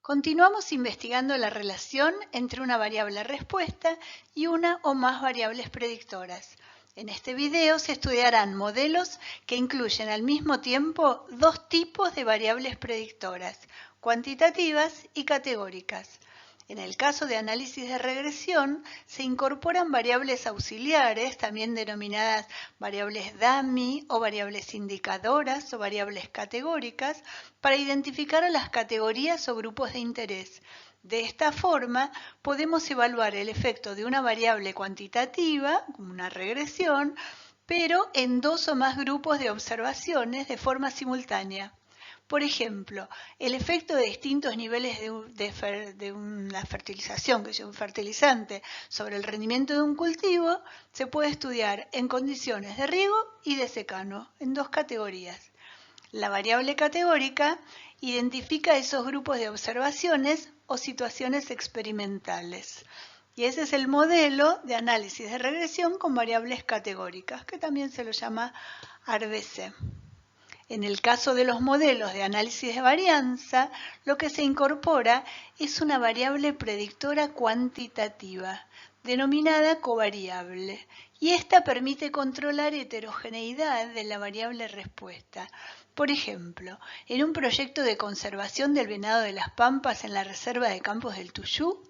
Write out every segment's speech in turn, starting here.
Continuamos investigando la relación entre una variable respuesta y una o más variables predictoras. En este video se estudiarán modelos que incluyen al mismo tiempo dos tipos de variables predictoras, cuantitativas y categóricas. En el caso de análisis de regresión, se incorporan variables auxiliares, también denominadas variables dummy o variables indicadoras o variables categóricas, para identificar a las categorías o grupos de interés. De esta forma, podemos evaluar el efecto de una variable cuantitativa, como una regresión, pero en dos o más grupos de observaciones de forma simultánea. Por ejemplo, el efecto de distintos niveles de una fertilización, que es un fertilizante, sobre el rendimiento de un cultivo, se puede estudiar en condiciones de riego y de secano, en dos categorías. La variable categórica identifica esos grupos de observaciones o situaciones experimentales. Y ese es el modelo de análisis de regresión con variables categóricas, que también se lo llama ARBC. En el caso de los modelos de análisis de varianza, lo que se incorpora es una variable predictora cuantitativa, denominada covariable, y esta permite controlar heterogeneidad de la variable respuesta. Por ejemplo, en un proyecto de conservación del venado de las Pampas en la Reserva de Campos del Tuyú,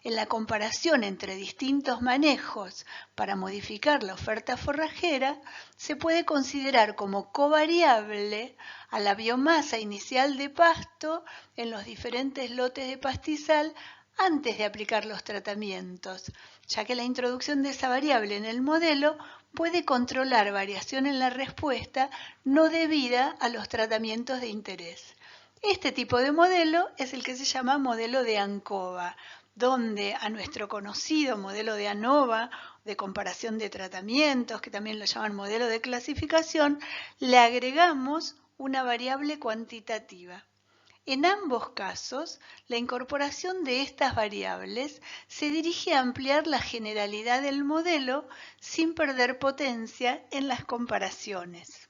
en la comparación entre distintos manejos para modificar la oferta forrajera, se puede considerar como covariable a la biomasa inicial de pasto en los diferentes lotes de pastizal antes de aplicar los tratamientos, ya que la introducción de esa variable en el modelo puede controlar variación en la respuesta no debida a los tratamientos de interés. Este tipo de modelo es el que se llama modelo de ANCOVA, donde a nuestro conocido modelo de ANOVA, de comparación de tratamientos, que también lo llaman modelo de clasificación, le agregamos una variable cuantitativa. En ambos casos, la incorporación de estas variables se dirige a ampliar la generalidad del modelo sin perder potencia en las comparaciones.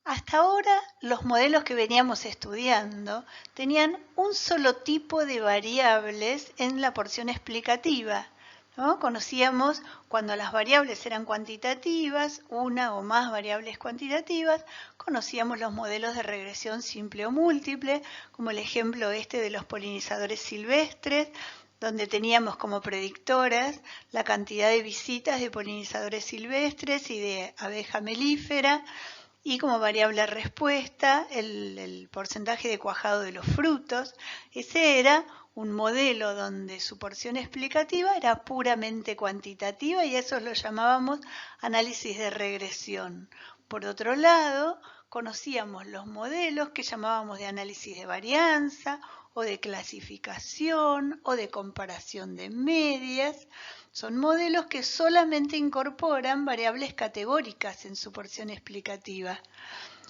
Hasta ahora, los modelos que veníamos estudiando tenían un solo tipo de variables en la porción explicativa, ¿no? Conocíamos cuando las variables eran cuantitativas, una o más variables cuantitativas, conocíamos los modelos de regresión simple o múltiple, como el ejemplo este de los polinizadores silvestres, donde teníamos como predictoras la cantidad de visitas de polinizadores silvestres y de abeja melífera, y como variable respuesta el porcentaje de cuajado de los frutos. Ese era un modelo donde su porción explicativa era puramente cuantitativa y eso lo llamábamos análisis de regresión. Por otro lado, conocíamos los modelos que llamábamos de análisis de varianza o de clasificación o de comparación de medias. Son modelos que solamente incorporan variables categóricas en su porción explicativa.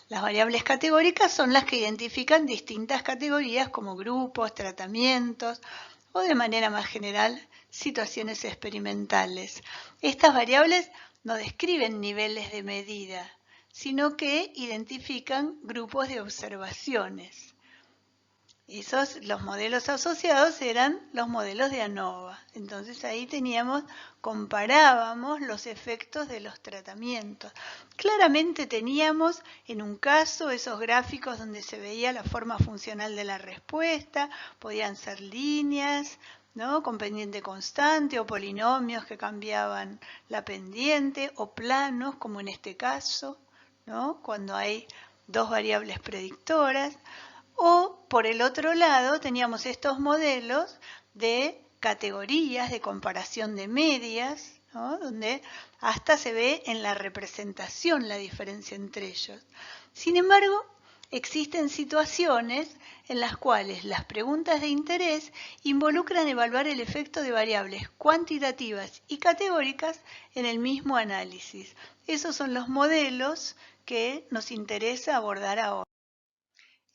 Las variables categóricas son las que identifican distintas categorías como grupos, tratamientos o de manera más general situaciones experimentales. Estas variables no describen niveles de medida, sino que identifican grupos de observaciones. Los modelos asociados eran los modelos de ANOVA. Entonces ahí comparábamos los efectos de los tratamientos. Claramente teníamos en un caso esos gráficos donde se veía la forma funcional de la respuesta, podían ser líneas, ¿no?, con pendiente constante, o polinomios que cambiaban la pendiente, o planos, como en este caso, ¿no?, cuando hay dos variables predictoras. O, por el otro lado, teníamos estos modelos de categorías, de comparación de medias, ¿no?, donde hasta se ve en la representación la diferencia entre ellos. Sin embargo, existen situaciones en las cuales las preguntas de interés involucran evaluar el efecto de variables cuantitativas y categóricas en el mismo análisis. Esos son los modelos que nos interesa abordar ahora.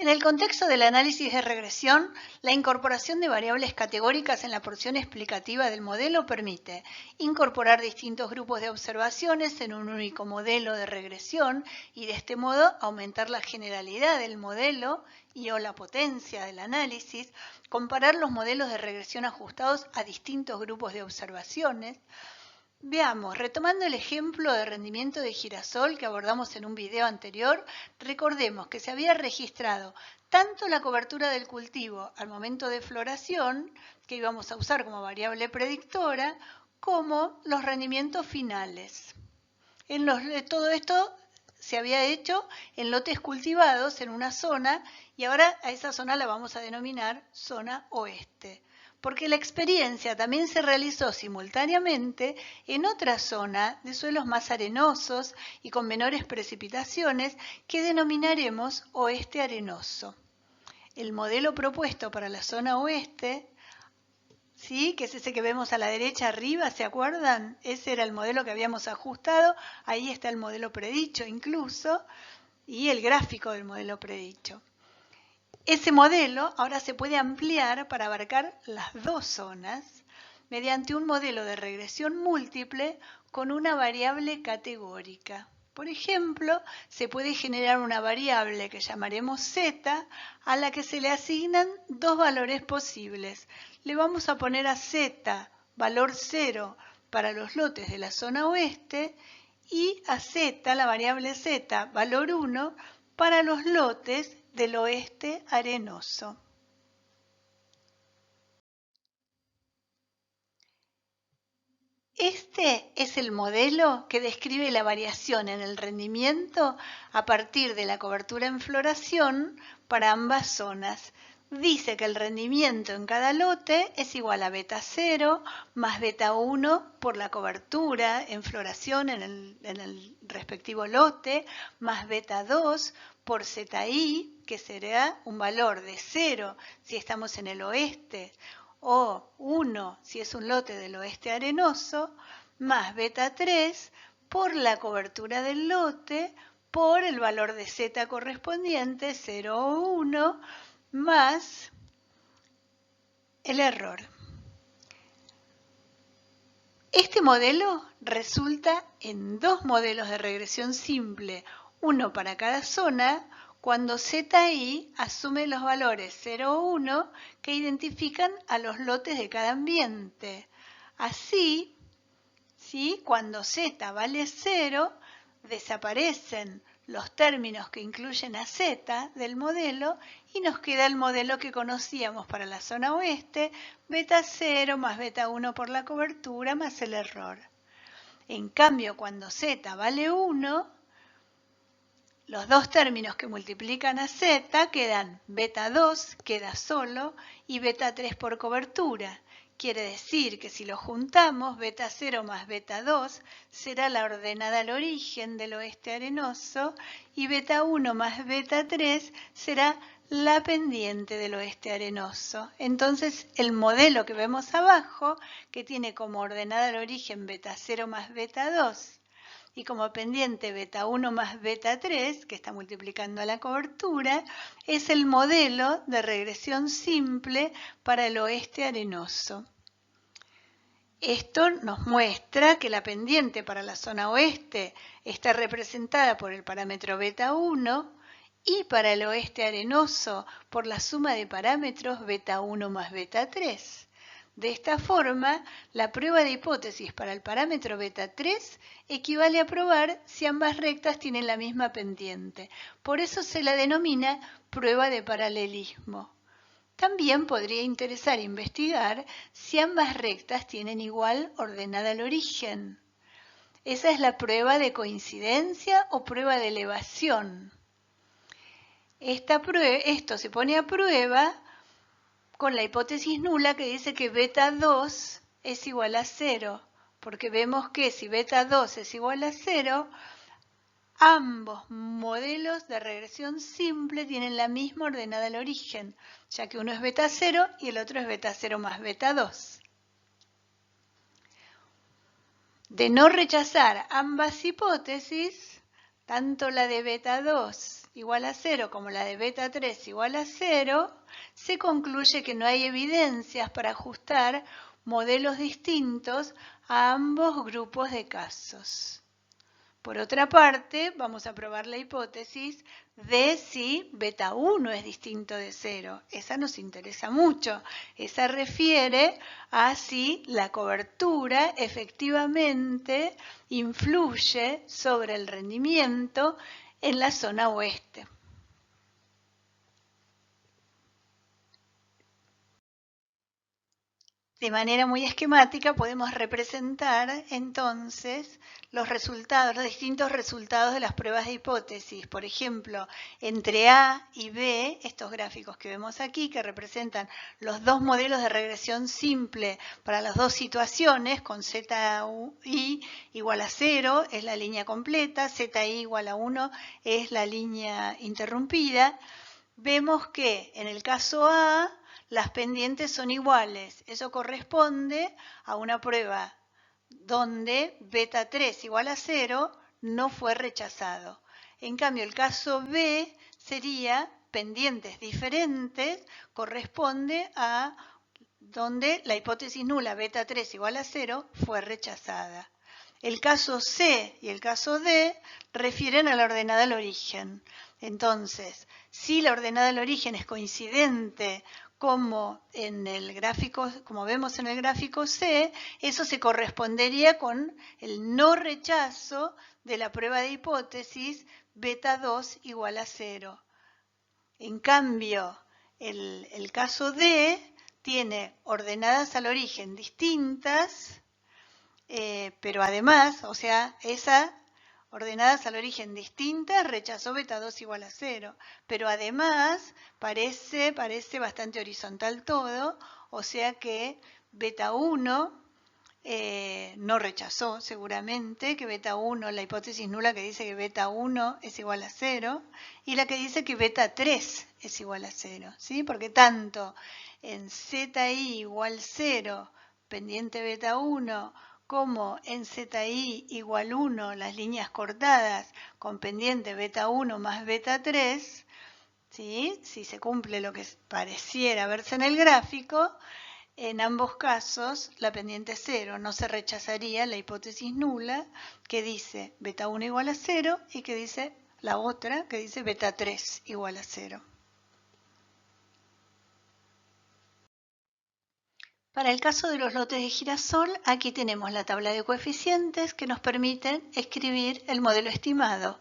En el contexto del análisis de regresión, la incorporación de variables categóricas en la porción explicativa del modelo permite incorporar distintos grupos de observaciones en un único modelo de regresión y de este modo aumentar la generalidad del modelo y o la potencia del análisis, comparar los modelos de regresión ajustados a distintos grupos de observaciones. Veamos, retomando el ejemplo de rendimiento de girasol que abordamos en un video anterior, recordemos que se había registrado tanto la cobertura del cultivo al momento de floración, que íbamos a usar como variable predictora, como los rendimientos finales. Todo esto se había hecho en lotes cultivados en una zona y ahora a esa zona la vamos a denominar zona oeste, porque la experiencia también se realizó simultáneamente en otra zona de suelos más arenosos y con menores precipitaciones que denominaremos oeste arenoso. El modelo propuesto para la zona oeste, ¿sí?, que es ese que vemos a la derecha arriba, ¿se acuerdan? Ese era el modelo que habíamos ajustado, ahí está el modelo predicho incluso, y el gráfico del modelo predicho. Ese modelo ahora se puede ampliar para abarcar las dos zonas mediante un modelo de regresión múltiple con una variable categórica. Por ejemplo, se puede generar una variable que llamaremos z, a la que se le asignan dos valores posibles. Le vamos a poner a z valor 0 para los lotes de la zona oeste y a z, la variable z, valor 1 para los lotes del oeste arenoso. Este es el modelo que describe la variación en el rendimiento a partir de la cobertura en floración para ambas zonas. Dice que el rendimiento en cada lote es igual a beta 0 más beta 1 por la cobertura en floración en el respectivo lote, más beta 2 por ZI, que será un valor de 0 si estamos en el oeste, o 1 si es un lote del oeste arenoso, más beta 3 por la cobertura del lote por el valor de Z correspondiente, 0 o 1, más el error. Este modelo resulta en dos modelos de regresión simple, uno para cada zona, cuando ZI asume los valores 0 o 1 que identifican a los lotes de cada ambiente. Así, ¿sí?, cuando Z vale 0, desaparecen los términos que incluyen a Z del modelo y nos queda el modelo que conocíamos para la zona oeste, beta 0 más beta 1 por la cobertura más el error. En cambio, cuando Z vale 1, los dos términos que multiplican a Z quedan beta 2, queda solo, y beta 3 por cobertura. Quiere decir que si lo juntamos, beta 0 más beta 2 será la ordenada al origen del oeste arenoso y beta 1 más beta 3 será la pendiente del oeste arenoso. Entonces, el modelo que vemos abajo, que tiene como ordenada al origen beta 0 más beta 2, y como pendiente beta 1 más beta 3, que está multiplicando a la cobertura, es el modelo de regresión simple para el oeste arenoso. Esto nos muestra que la pendiente para la zona oeste está representada por el parámetro beta 1 y para el oeste arenoso por la suma de parámetros beta 1 más beta 3. De esta forma, la prueba de hipótesis para el parámetro beta 3 equivale a probar si ambas rectas tienen la misma pendiente. Por eso se la denomina prueba de paralelismo. También podría interesar investigar si ambas rectas tienen igual ordenada al origen. Esa es la prueba de coincidencia o prueba de elevación. Esto se pone a prueba con la hipótesis nula que dice que beta 2 es igual a 0, porque vemos que si beta 2 es igual a 0, ambos modelos de regresión simple tienen la misma ordenada al origen, ya que uno es beta 0 y el otro es beta 0 más beta 2. De no rechazar ambas hipótesis, tanto la de beta 2 igual a 0 como la de beta 3 igual a 0, se concluye que no hay evidencias para ajustar modelos distintos a ambos grupos de casos. Por otra parte, vamos a probar la hipótesis de si beta 1 es distinto de 0. Esa nos interesa mucho. Esa refiere a si la cobertura efectivamente influye sobre el rendimiento en la zona oeste. De manera muy esquemática podemos representar entonces los resultados, los distintos resultados de las pruebas de hipótesis. Por ejemplo, entre A y B, estos gráficos que vemos aquí, que representan los dos modelos de regresión simple para las dos situaciones, con ZI igual a 0 es la línea completa, ZI igual a 1 es la línea interrumpida. Vemos que en el caso A, las pendientes son iguales. Eso corresponde a una prueba donde beta 3 igual a 0 no fue rechazado. En cambio, el caso B sería pendientes diferentes, corresponde a donde la hipótesis nula beta 3 igual a 0 fue rechazada. El caso C y el caso D refieren a la ordenada al origen. Entonces, si la ordenada al origen es coincidente como vemos en el gráfico C, eso se correspondería con el no rechazo de la prueba de hipótesis beta 2 igual a 0. En cambio, el caso D tiene ordenadas al origen distintas, pero además, o sea, esa ordenadas al origen distintas rechazó beta 2 igual a 0, pero además parece bastante horizontal todo, o sea que beta 1 no rechazó seguramente, que beta 1, la hipótesis nula que dice que beta 1 es igual a 0, y la que dice que beta 3 es igual a 0, ¿sí? Porque tanto en ZI igual 0, pendiente beta 1, como en ZI igual 1, las líneas cortadas con pendiente beta 1 más beta 3, ¿sí? Si se cumple lo que pareciera verse en el gráfico, en ambos casos la pendiente es 0, no se rechazaría la hipótesis nula que dice beta 1 igual a 0 y que dice la otra que dice beta 3 igual a 0. Para el caso de los lotes de girasol, aquí tenemos la tabla de coeficientes que nos permiten escribir el modelo estimado.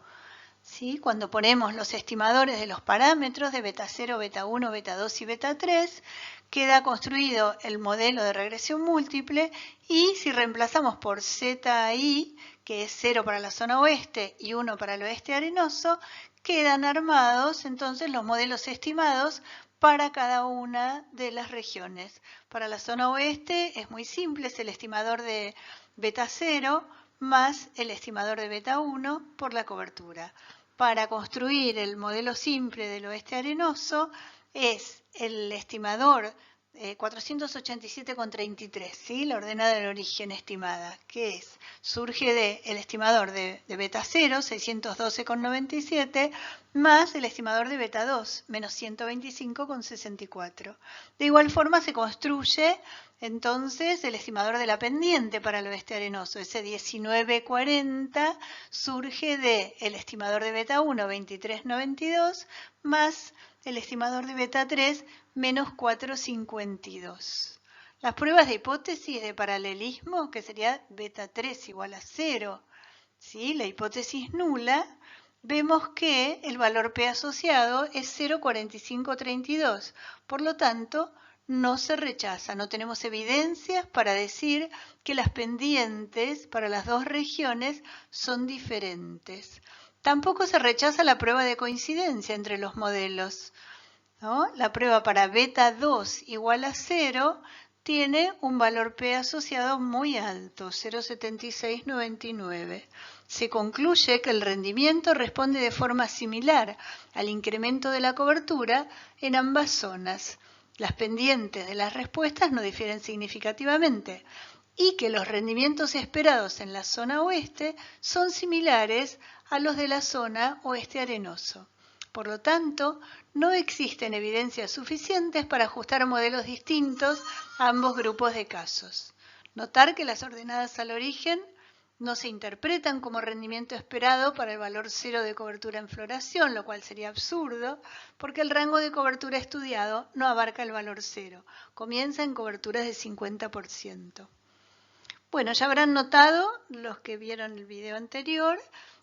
¿Sí? Cuando ponemos los estimadores de los parámetros de beta 0, beta 1, beta 2 y beta 3, queda construido el modelo de regresión múltiple y si reemplazamos por ZI, que es 0 para la zona oeste y 1 para el oeste arenoso, quedan armados entonces los modelos estimados para cada una de las regiones. Para la zona oeste es muy simple, es el estimador de beta 0 más el estimador de beta 1 por la cobertura. Para construir el modelo simple del oeste arenoso es el estimador 487,33, ¿sí? La ordenada del origen estimada, que surge del estimador de beta 0, 612,97, más el estimador de beta 2, menos 125,64. De igual forma se construye entonces el estimador de la pendiente para el oeste arenoso, ese 1940 surge del estimador de beta 1, 23,92, más el estimador de beta 3, menos 4,52. Las pruebas de hipótesis de paralelismo, que sería beta 3 igual a 0, ¿sí? La hipótesis nula, vemos que el valor P asociado es 0,4532. Por lo tanto, no se rechaza. No tenemos evidencias para decir que las pendientes para las dos regiones son diferentes. Tampoco se rechaza la prueba de coincidencia entre los modelos, ¿no? La prueba para beta 2 igual a 0 tiene un valor P asociado muy alto, 0,7699. Se concluye que el rendimiento responde de forma similar al incremento de la cobertura en ambas zonas. Las pendientes de las respuestas no difieren significativamente y que los rendimientos esperados en la zona oeste son similares a los de la zona oeste arenoso. Por lo tanto, no existen evidencias suficientes para ajustar modelos distintos a ambos grupos de casos. Notar que las ordenadas al origen no se interpretan como rendimiento esperado para el valor cero de cobertura en floración, lo cual sería absurdo, porque el rango de cobertura estudiado no abarca el valor cero, comienza en coberturas de 50%. Bueno, ya habrán notado, los que vieron el video anterior,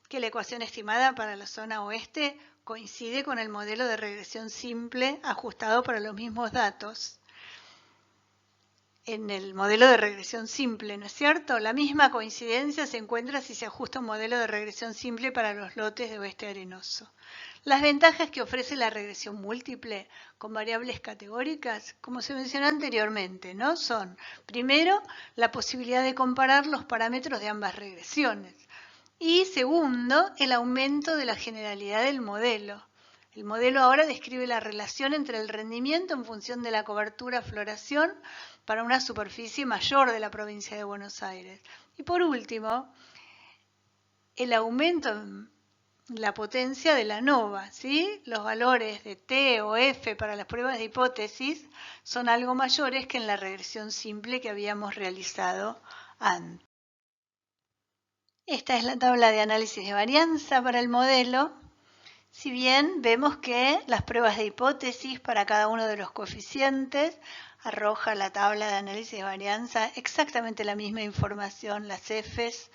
que la ecuación estimada para la zona oeste coincide con el modelo de regresión simple ajustado para los mismos datos. En el modelo de regresión simple, ¿no es cierto? La misma coincidencia se encuentra si se ajusta un modelo de regresión simple para los lotes de oeste arenoso. Las ventajas que ofrece la regresión múltiple con variables categóricas, como se mencionó anteriormente, ¿no? Son, primero, la posibilidad de comparar los parámetros de ambas regresiones. Y segundo, el aumento de la generalidad del modelo. El modelo ahora describe la relación entre el rendimiento en función de la cobertura floración para una superficie mayor de la provincia de Buenos Aires. Y por último, el aumento en la potencia de la ANOVA, ¿sí? Los valores de T o F para las pruebas de hipótesis son algo mayores que en la regresión simple que habíamos realizado antes. Esta es la tabla de análisis de varianza para el modelo. Si bien vemos que las pruebas de hipótesis para cada uno de los coeficientes arroja la tabla de análisis de varianza exactamente la misma información, las Fs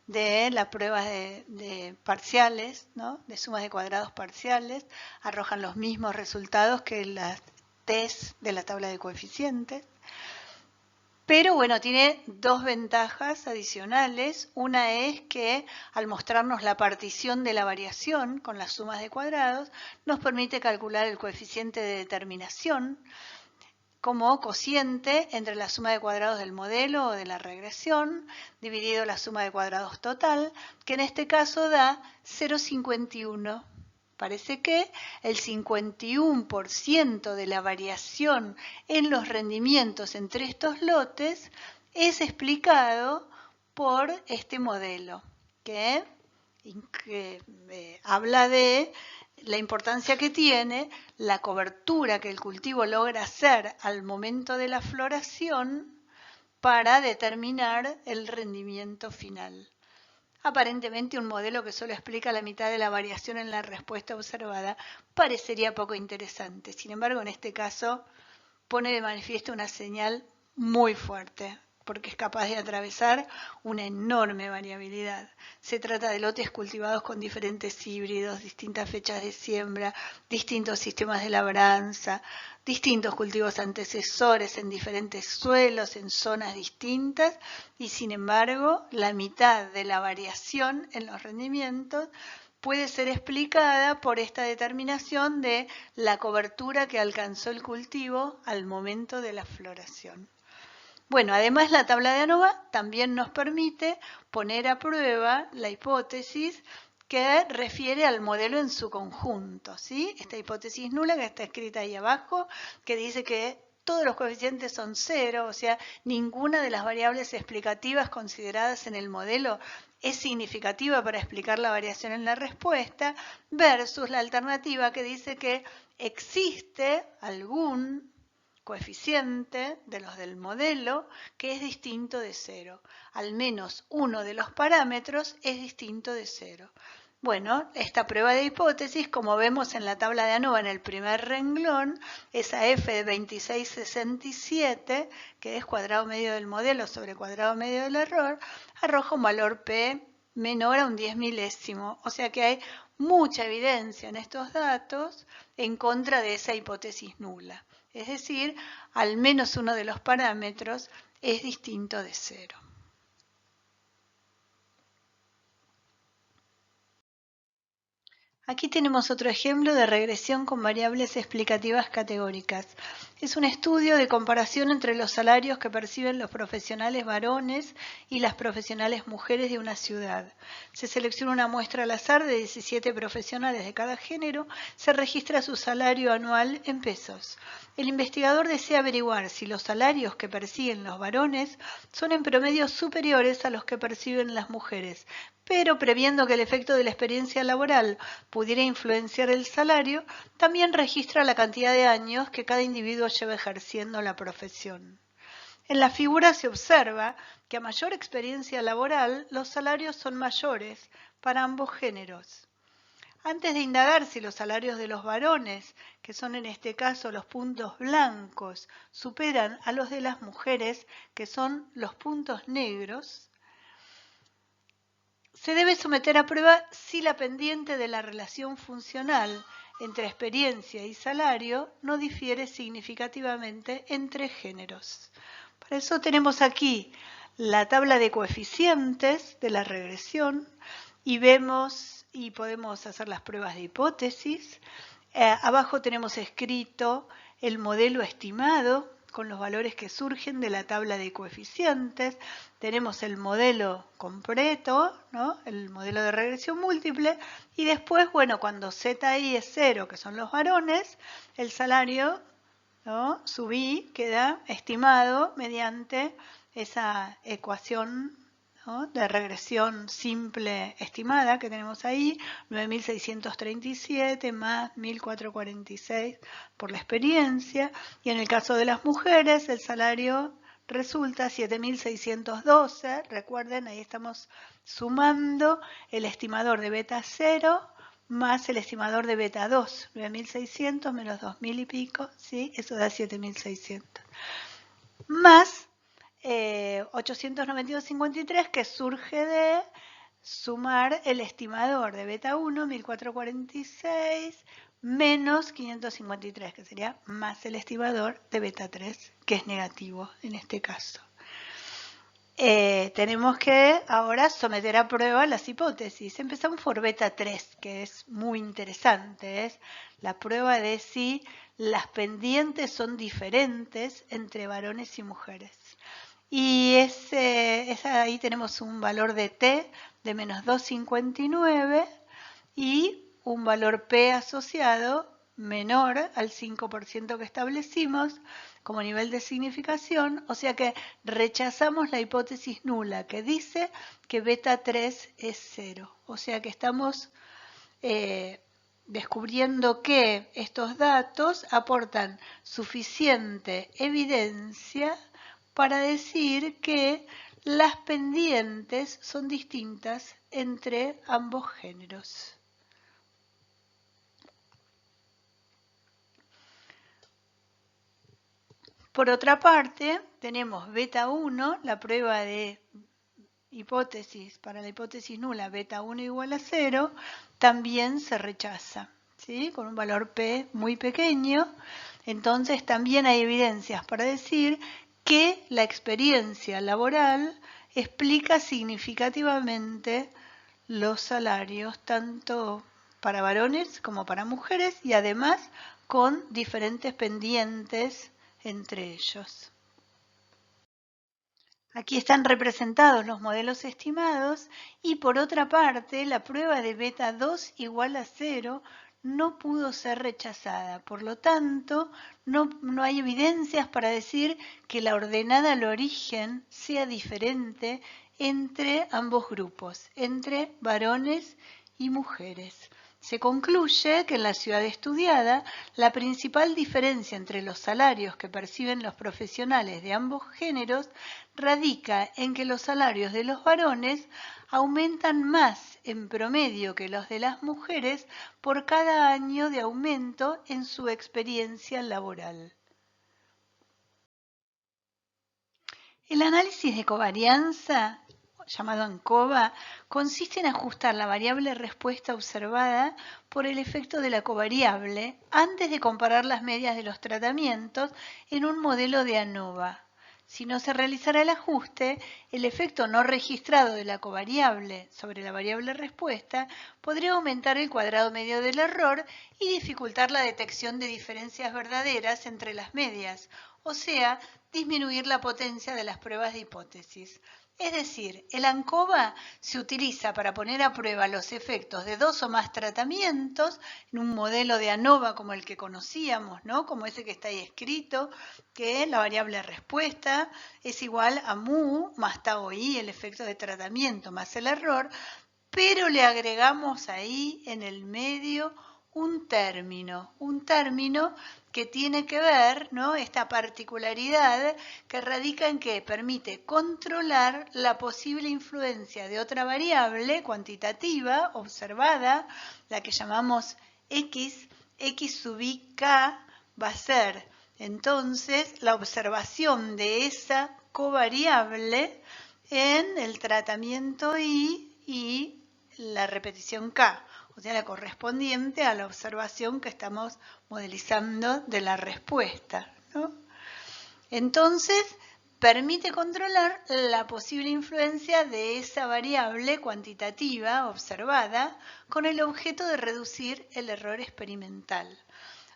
de las pruebas de parciales, ¿no? De sumas de cuadrados parciales, arrojan los mismos resultados que las Ts de la tabla de coeficientes. Pero bueno, tiene dos ventajas adicionales. Una es que al mostrarnos la partición de la variación con las sumas de cuadrados, nos permite calcular el coeficiente de determinación como cociente entre la suma de cuadrados del modelo o de la regresión, dividido la suma de cuadrados total, que en este caso da 0,51. Parece que el 51% de la variación en los rendimientos entre estos lotes es explicado por este modelo, que habla de la importancia que tiene la cobertura que el cultivo logra hacer al momento de la floración para determinar el rendimiento final. Aparentemente un modelo que solo explica la mitad de la variación en la respuesta observada parecería poco interesante. Sin embargo, en este caso pone de manifiesto una señal muy fuerte, porque es capaz de atravesar una enorme variabilidad. Se trata de lotes cultivados con diferentes híbridos, distintas fechas de siembra, distintos sistemas de labranza, distintos cultivos antecesores en diferentes suelos, en zonas distintas, y sin embargo, la mitad de la variación en los rendimientos puede ser explicada por esta determinación de la cobertura que alcanzó el cultivo al momento de la floración. Bueno, además la tabla de ANOVA también nos permite poner a prueba la hipótesis que refiere al modelo en su conjunto, ¿sí? Esta hipótesis nula que está escrita ahí abajo, que dice que todos los coeficientes son cero, o sea, ninguna de las variables explicativas consideradas en el modelo es significativa para explicar la variación en la respuesta, versus la alternativa que dice que existe algún coeficiente de los del modelo que es distinto de cero. Al menos uno de los parámetros es distinto de cero. Bueno, esta prueba de hipótesis, como vemos en la tabla de ANOVA en el primer renglón, esa F de 2667, que es cuadrado medio del modelo sobre cuadrado medio del error, arroja un valor P menor a un 10 milésimo. O sea que hay mucha evidencia en estos datos en contra de esa hipótesis nula. Es decir, al menos uno de los parámetros es distinto de cero. Aquí tenemos otro ejemplo de regresión con variables explicativas categóricas. Es un estudio de comparación entre los salarios que perciben los profesionales varones y las profesionales mujeres de una ciudad. Se selecciona una muestra al azar de 17 profesionales de cada género, se registra su salario anual en pesos. El investigador desea averiguar si los salarios que perciben los varones son en promedio superiores a los que perciben las mujeres, pero previendo que el efecto de la experiencia laboral pudiera influenciar el salario, también registra la cantidad de años que cada individuo lleva ejerciendo la profesión. En la figura se observa que a mayor experiencia laboral, los salarios son mayores para ambos géneros. Antes de indagar si los salarios de los varones, que son en este caso los puntos blancos, superan a los de las mujeres, que son los puntos negros, se debe someter a prueba si la pendiente de la relación funcional entre experiencia y salario no difiere significativamente entre géneros. Para eso tenemos aquí la tabla de coeficientes de la regresión y vemos y podemos hacer las pruebas de hipótesis. Abajo tenemos escrito el modelo estimado con los valores que surgen de la tabla de coeficientes. Tenemos el modelo completo, ¿no? El modelo de regresión múltiple, y después, bueno, cuando ZI es 0, que son los varones, el salario, ¿no? Sub I queda estimado mediante esa ecuación, ¿no? De regresión simple estimada que tenemos ahí, 9.637 más 1.446 por la experiencia, y en el caso de las mujeres el salario resulta 7.612, recuerden, ahí estamos sumando el estimador de beta 0 más el estimador de beta 2, 9.600 menos 2.000 y pico, ¿sí? Eso da 7.600. Más 892.53 que surge de sumar el estimador de beta 1, 1446, menos 553, que sería más el estimador de beta 3, que es negativo en este caso. Tenemos que ahora someter a prueba las hipótesis. Empezamos por beta 3, que es muy interesante. Es la prueba de si las pendientes son diferentes entre varones y mujeres. Y ahí tenemos un valor de T de menos 2,59 y un valor P asociado menor al 5% que establecimos como nivel de significación, o sea que rechazamos la hipótesis nula que dice que beta 3 es 0. O sea que estamos descubriendo que estos datos aportan suficiente evidencia para decir que las pendientes son distintas entre ambos géneros. Por otra parte, tenemos beta 1, la prueba de hipótesis, para la hipótesis nula, beta 1 igual a 0, también se rechaza, ¿sí? Con un valor P muy pequeño. Entonces también hay evidencias para decir que la experiencia laboral explica significativamente los salarios, tanto para varones como para mujeres, y además con diferentes pendientes entre ellos. Aquí están representados los modelos estimados y por otra parte la prueba de beta 2 igual a 0 no pudo ser rechazada. Por lo tanto, no hay evidencias para decir que la ordenada al origen sea diferente entre ambos grupos, entre varones y mujeres. Se concluye que en la ciudad estudiada, la principal diferencia entre los salarios que perciben los profesionales de ambos géneros radica en que los salarios de los varones aumentan más en promedio que los de las mujeres por cada año de aumento en su experiencia laboral. El análisis de covarianza, llamado ANCOVA, consiste en ajustar la variable respuesta observada por el efecto de la covariable antes de comparar las medias de los tratamientos en un modelo de ANOVA. Si no se realizara el ajuste, el efecto no registrado de la covariable sobre la variable respuesta podría aumentar el cuadrado medio del error y dificultar la detección de diferencias verdaderas entre las medias, o sea, disminuir la potencia de las pruebas de hipótesis. Es decir, el ANCOVA se utiliza para poner a prueba los efectos de dos o más tratamientos en un modelo de ANOVA como el que conocíamos, ¿no? Como ese que está ahí escrito, que la variable respuesta es igual a mu más tau i, el efecto de tratamiento más el error, pero le agregamos ahí en el medio un término que tiene que ver, ¿no? Esta particularidad que radica en que permite controlar la posible influencia de otra variable cuantitativa observada, la que llamamos x sub i k va a ser entonces la observación de esa covariable en el tratamiento i y la repetición k, o sea, la correspondiente a la observación que estamos modelizando de la respuesta, ¿no? Entonces, permite controlar la posible influencia de esa variable cuantitativa observada con el objeto de reducir el error experimental.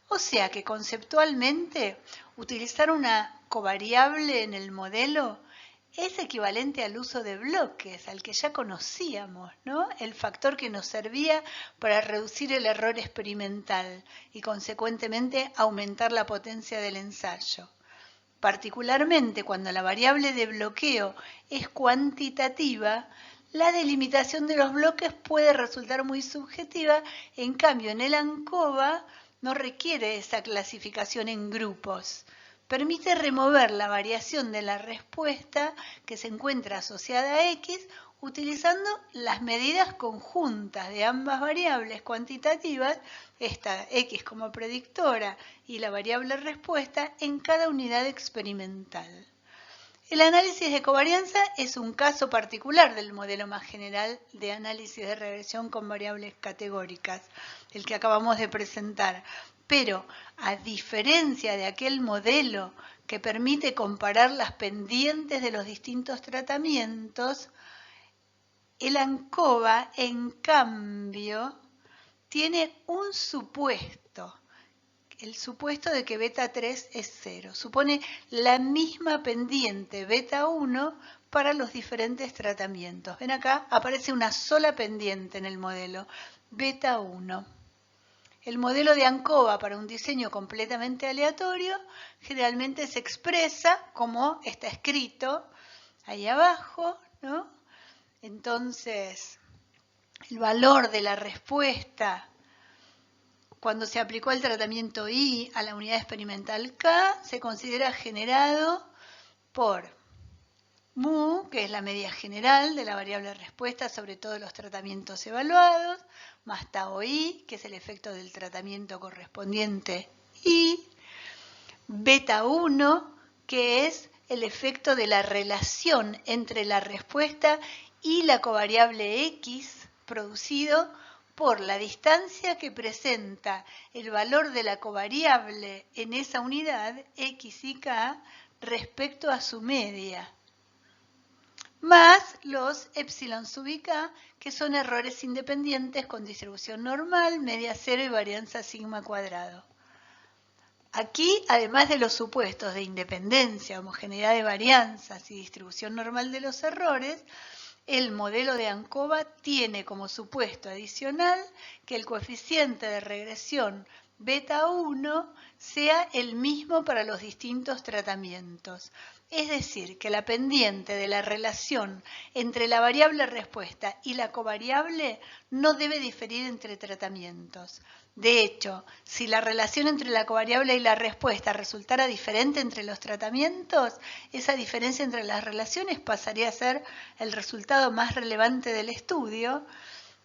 O sea que conceptualmente, utilizar una covariable en el modelo es equivalente al uso de bloques, al que ya conocíamos, ¿no? El factor que nos servía para reducir el error experimental y consecuentemente aumentar la potencia del ensayo. Particularmente cuando la variable de bloqueo es cuantitativa, la delimitación de los bloques puede resultar muy subjetiva, en cambio en el ANCOVA no requiere esa clasificación en grupos. Permite remover la variación de la respuesta que se encuentra asociada a X utilizando las medidas conjuntas de ambas variables cuantitativas, esta X como predictora y la variable respuesta, en cada unidad experimental. El análisis de covarianza es un caso particular del modelo más general de análisis de regresión con variables categóricas, el que acabamos de presentar. Pero, a diferencia de aquel modelo que permite comparar las pendientes de los distintos tratamientos, el ANCOVA, en cambio, tiene un supuesto. El supuesto de que beta 3 es 0. Supone la misma pendiente beta 1 para los diferentes tratamientos. Ven acá, aparece una sola pendiente en el modelo, beta 1. El modelo de ANCOVA para un diseño completamente aleatorio generalmente se expresa como está escrito ahí abajo, ¿no? Entonces, el valor de la respuesta cuando se aplicó el tratamiento I a la unidad experimental K se considera generado por mu, que es la media general de la variable respuesta sobre todos los tratamientos evaluados, más tau I, que es el efecto del tratamiento correspondiente I, beta 1, que es el efecto de la relación entre la respuesta y la covariable X producido por la distancia que presenta el valor de la covariable en esa unidad, X y K, respecto a su media, más los epsilon sub i k, que son errores independientes con distribución normal, media cero y varianza sigma cuadrado. Aquí, además de los supuestos de independencia, homogeneidad de varianzas y distribución normal de los errores, el modelo de ANCOVA tiene como supuesto adicional que el coeficiente de regresión beta 1 sea el mismo para los distintos tratamientos. Es decir, que la pendiente de la relación entre la variable respuesta y la covariable no debe diferir entre tratamientos. De hecho, si la relación entre la covariable y la respuesta resultara diferente entre los tratamientos, esa diferencia entre las relaciones pasaría a ser el resultado más relevante del estudio,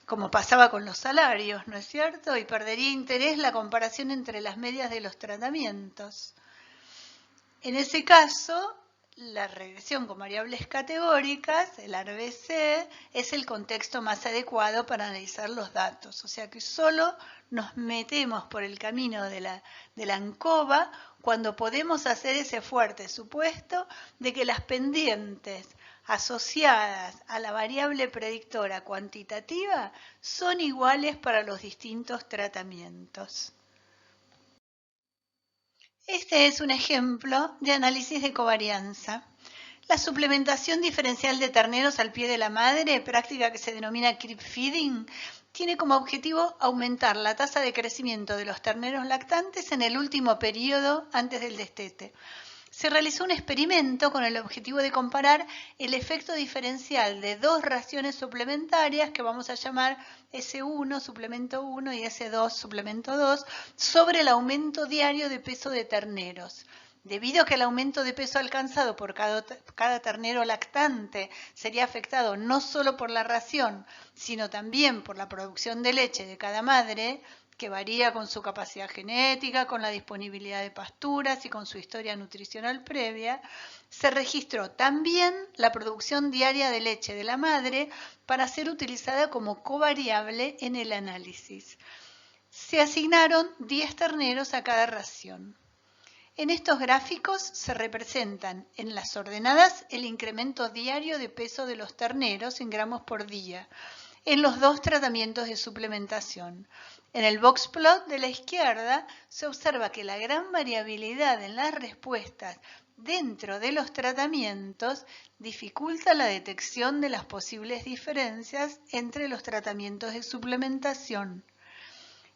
como pasaba con los salarios, ¿no es cierto? Y perdería interés la comparación entre las medias de los tratamientos. En ese caso, la regresión con variables categóricas, el RBC, es el contexto más adecuado para analizar los datos. O sea que solo nos metemos por el camino de la ANCOVA cuando podemos hacer ese fuerte supuesto de que las pendientes asociadas a la variable predictora cuantitativa son iguales para los distintos tratamientos. Este es un ejemplo de análisis de covarianza. La suplementación diferencial de terneros al pie de la madre, práctica que se denomina creep feeding, tiene como objetivo aumentar la tasa de crecimiento de los terneros lactantes en el último periodo antes del destete. Se realizó un experimento con el objetivo de comparar el efecto diferencial de dos raciones suplementarias que vamos a llamar S1, suplemento 1 y S2, suplemento 2, sobre el aumento diario de peso de terneros. Debido a que el aumento de peso alcanzado por cada ternero lactante sería afectado no solo por la ración, sino también por la producción de leche de cada madre, que varía con su capacidad genética, con la disponibilidad de pasturas y con su historia nutricional previa, se registró también la producción diaria de leche de la madre para ser utilizada como covariable en el análisis. Se asignaron 10 terneros a cada ración. En estos gráficos se representan en las ordenadas el incremento diario de peso de los terneros en gramos por día en los dos tratamientos de suplementación. En el box plot de la izquierda se observa que la gran variabilidad en las respuestas dentro de los tratamientos dificulta la detección de las posibles diferencias entre los tratamientos de suplementación.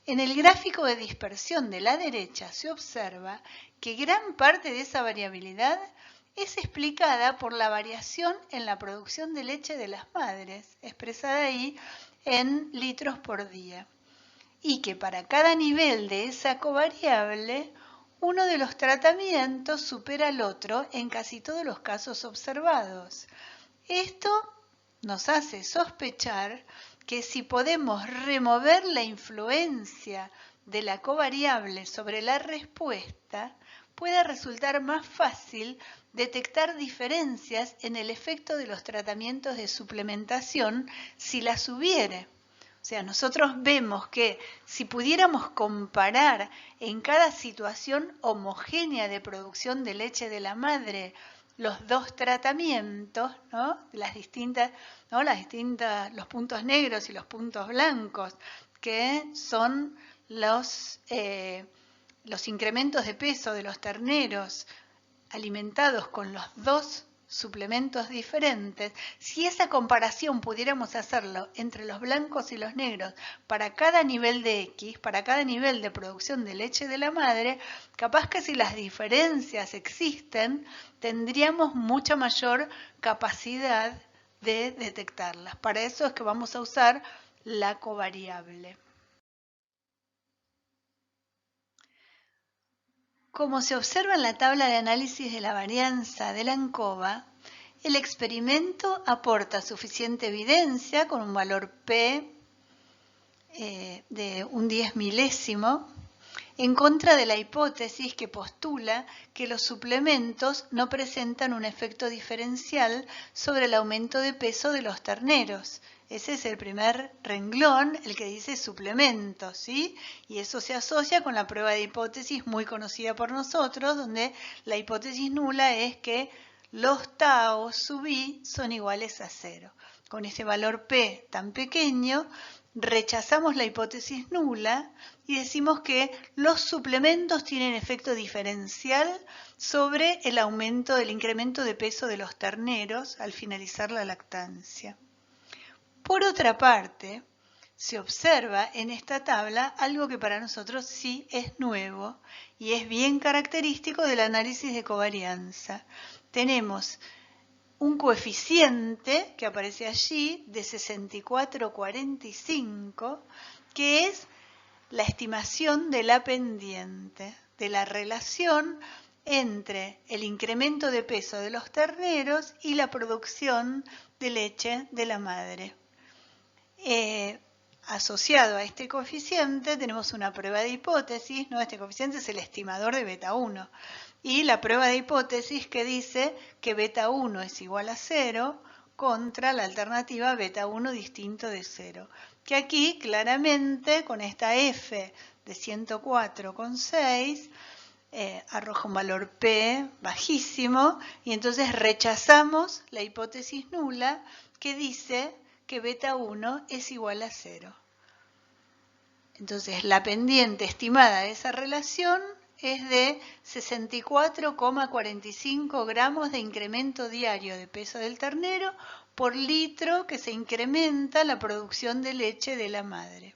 En el gráfico de dispersión de la derecha se observa que gran parte de esa variabilidad es explicada por la variación en la producción de leche de las madres, expresada ahí en litros por día, y que para cada nivel de esa covariable, uno de los tratamientos supera al otro en casi todos los casos observados. Esto nos hace sospechar que si podemos remover la influencia de la covariable sobre la respuesta, puede resultar más fácil detectar diferencias en el efecto de los tratamientos de suplementación si las hubiere. O sea, nosotros vemos que si pudiéramos comparar en cada situación homogénea de producción de leche de la madre los dos tratamientos, ¿no? Los puntos negros y los puntos blancos, que son los incrementos de peso de los terneros alimentados con los dos suplementos diferentes, si esa comparación pudiéramos hacerlo entre los blancos y los negros para cada nivel de X, para cada nivel de producción de leche de la madre, capaz que si las diferencias existen, tendríamos mucha mayor capacidad de detectarlas. Para eso es que vamos a usar la covariable. Como se observa en la tabla de análisis de la varianza de la ANCOVA, el experimento aporta suficiente evidencia con un valor P de un 10 milésimo en contra de la hipótesis que postula que los suplementos no presentan un efecto diferencial sobre el aumento de peso de los terneros. Ese es el primer renglón, el que dice suplementos, ¿sí? Y eso se asocia con la prueba de hipótesis muy conocida por nosotros, donde la hipótesis nula es que los tau sub i son iguales a 0. Con ese valor P tan pequeño, rechazamos la hipótesis nula y decimos que los suplementos tienen efecto diferencial sobre el aumento del incremento de peso de los terneros al finalizar la lactancia. Por otra parte, se observa en esta tabla algo que para nosotros sí es nuevo y es bien característico del análisis de covarianza. Tenemos un coeficiente que aparece allí de 64,45, que es la estimación de la pendiente, de la relación entre el incremento de peso de los terneros y la producción de leche de la madre. asociado a este coeficiente tenemos una prueba de hipótesis, ¿no? Este coeficiente es el estimador de beta 1. Y la prueba de hipótesis que dice que beta 1 es igual a 0 contra la alternativa beta 1 distinto de 0. Que aquí claramente con esta F de 104,6 arroja un valor P bajísimo y entonces rechazamos la hipótesis nula que dice que beta 1 es igual a 0. Entonces la pendiente estimada de esa relación es de 64,45 gramos de incremento diario de peso del ternero por litro que se incrementa la producción de leche de la madre.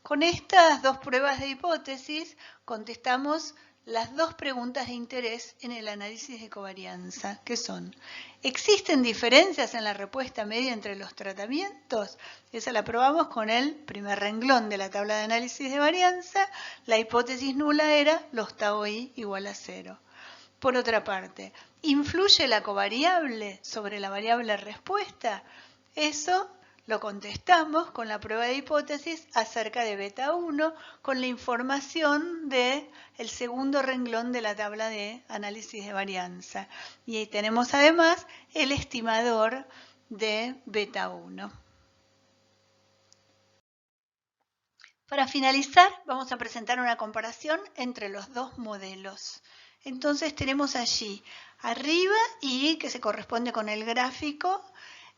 Con estas dos pruebas de hipótesis contestamos las dos preguntas de interés en el análisis de covarianza, que son: ¿existen diferencias en la respuesta media entre los tratamientos? Esa la probamos con el primer renglón de la tabla de análisis de varianza. La hipótesis nula era los tau i igual a 0. Por otra parte, ¿influye la covariable sobre la variable respuesta? Eso lo contestamos con la prueba de hipótesis acerca de beta 1 con la información del segundo renglón de la tabla de análisis de varianza. Y ahí tenemos además el estimador de beta 1. Para finalizar, vamos a presentar una comparación entre los dos modelos. Entonces tenemos allí arriba y que se corresponde con el gráfico,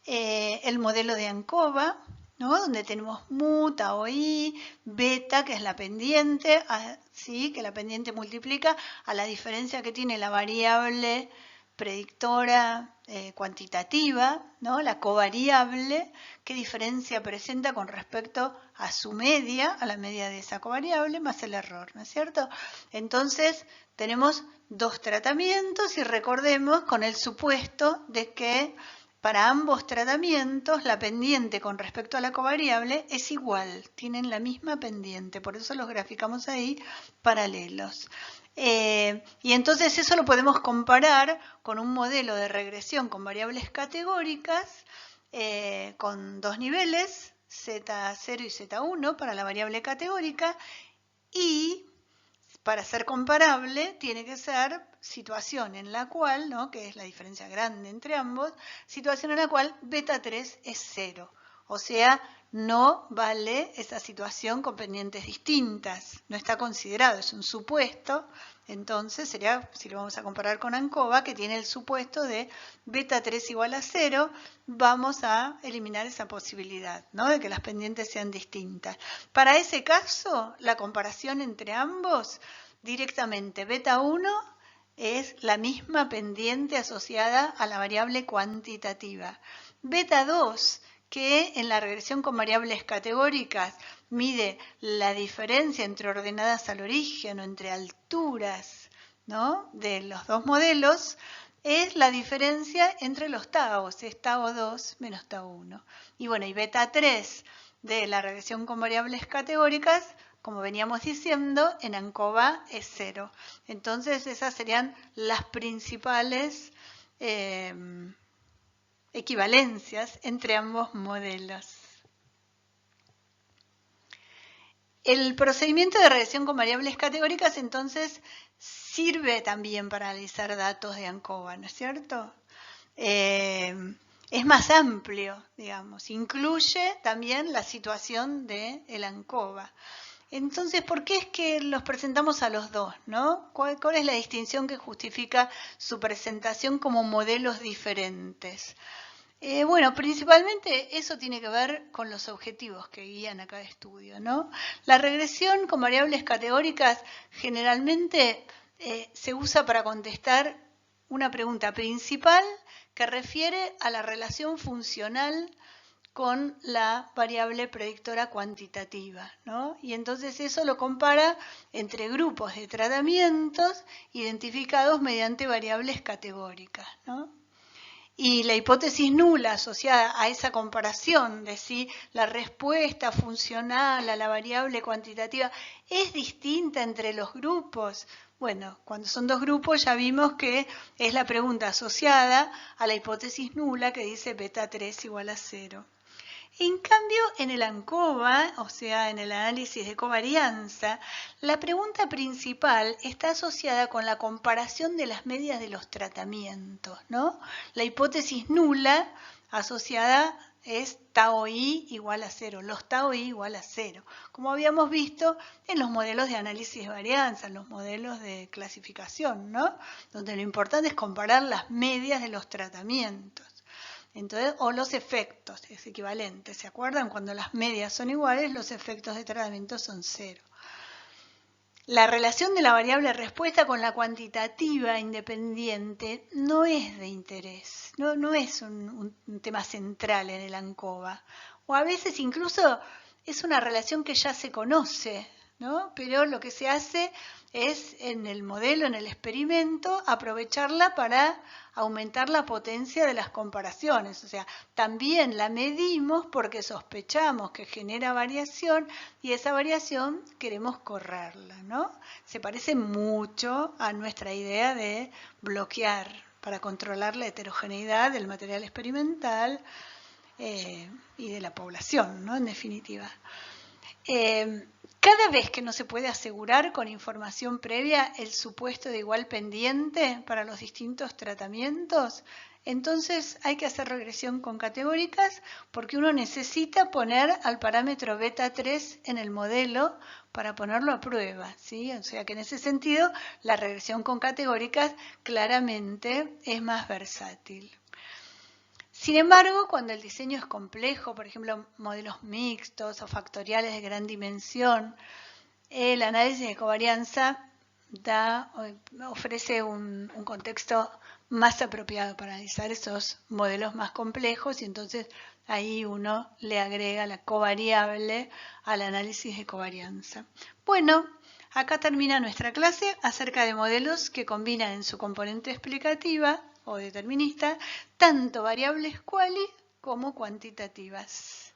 el modelo de ANCOVA, ¿no? Donde tenemos mu, tau i, beta, que es la pendiente, ¿sí? Que la pendiente multiplica a la diferencia que tiene la variable predictora cuantitativa, ¿no? La covariable, qué diferencia presenta con respecto a su media, a la media de esa covariable, más el error, ¿no es cierto? Entonces tenemos dos tratamientos y recordemos con el supuesto de que para ambos tratamientos la pendiente con respecto a la covariable es igual, tienen la misma pendiente, por eso los graficamos ahí paralelos. Y entonces eso lo podemos comparar con un modelo de regresión con variables categóricas con dos niveles, Z0 y Z1 para la variable categórica, y para ser comparable tiene que ser situación en la cual, ¿no? Que es la diferencia grande entre ambos, situación en la cual beta 3 es 0. O sea, no vale esa situación con pendientes distintas. No está considerado, es un supuesto. Entonces sería, si lo vamos a comparar con ANCOVA, que tiene el supuesto de beta 3 igual a 0, vamos a eliminar esa posibilidad, ¿no? De que las pendientes sean distintas. Para ese caso, la comparación entre ambos, directamente beta 1 es la misma pendiente asociada a la variable cuantitativa. Beta 2, que en la regresión con variables categóricas mide la diferencia entre ordenadas al origen o entre alturas, ¿no? De los dos modelos, es la diferencia entre los taus, es tau 2 menos tau 1. Y bueno, y beta 3 de la regresión con variables categóricas, como veníamos diciendo, en ANCOVA es 0. Entonces esas serían las principales equivalencias entre ambos modelos. El procedimiento de regresión con variables categóricas entonces sirve también para analizar datos de ANCOVA, ¿no es cierto? Es más amplio, digamos, incluye también la situación del ANCOVA. Entonces, ¿por qué es que los presentamos a los dos, ¿no? ¿Cuál es la distinción que justifica su presentación como modelos diferentes? Bueno, principalmente eso tiene que ver con los objetivos que guían a cada estudio, ¿no? La regresión con variables categóricas generalmente se usa para contestar una pregunta principal que refiere a la relación funcional con la variable predictora cuantitativa, ¿no? Y entonces eso lo compara entre grupos de tratamientos identificados mediante variables categóricas, ¿no? Y la hipótesis nula asociada a esa comparación de si la respuesta funcional a la variable cuantitativa es distinta entre los grupos. Bueno, cuando son dos grupos ya vimos que es la pregunta asociada a la hipótesis nula que dice beta 3 igual a 0. En cambio, en el ANCOVA, o sea, en el análisis de covarianza, la pregunta principal está asociada con la comparación de las medias de los tratamientos, ¿no? La hipótesis nula asociada es tau i igual a 0, los tau i igual a 0, como habíamos visto en los modelos de análisis de varianza, en los modelos de clasificación, ¿no? Donde lo importante es comparar las medias de los tratamientos. Entonces, o los efectos, es equivalente. ¿Se acuerdan? Cuando las medias son iguales, los efectos de tratamiento son 0. La relación de la variable respuesta con la cuantitativa independiente no es de interés, no es un tema central en el ANCOVA. O a veces incluso es una relación que ya se conoce, ¿no? Pero lo que se hace es en el modelo, en el experimento, aprovecharla para aumentar la potencia de las comparaciones. O sea, también la medimos porque sospechamos que genera variación y esa variación queremos correrla, ¿no? Se parece mucho a nuestra idea de bloquear para controlar la heterogeneidad del material experimental y de la población, ¿no? En definitiva. Cada vez que no se puede asegurar con información previa el supuesto de igual pendiente para los distintos tratamientos, entonces hay que hacer regresión con categóricas porque uno necesita poner al parámetro beta 3 en el modelo para ponerlo a prueba, ¿sí? O sea que en ese sentido la regresión con categóricas claramente es más versátil. Sin embargo, cuando el diseño es complejo, por ejemplo, modelos mixtos o factoriales de gran dimensión, el análisis de covarianza ofrece un contexto más apropiado para analizar esos modelos más complejos y entonces ahí uno le agrega la covariable al análisis de covarianza. Bueno, acá termina nuestra clase acerca de modelos que combinan en su componente explicativa o determinista tanto variables quali como cuantitativas.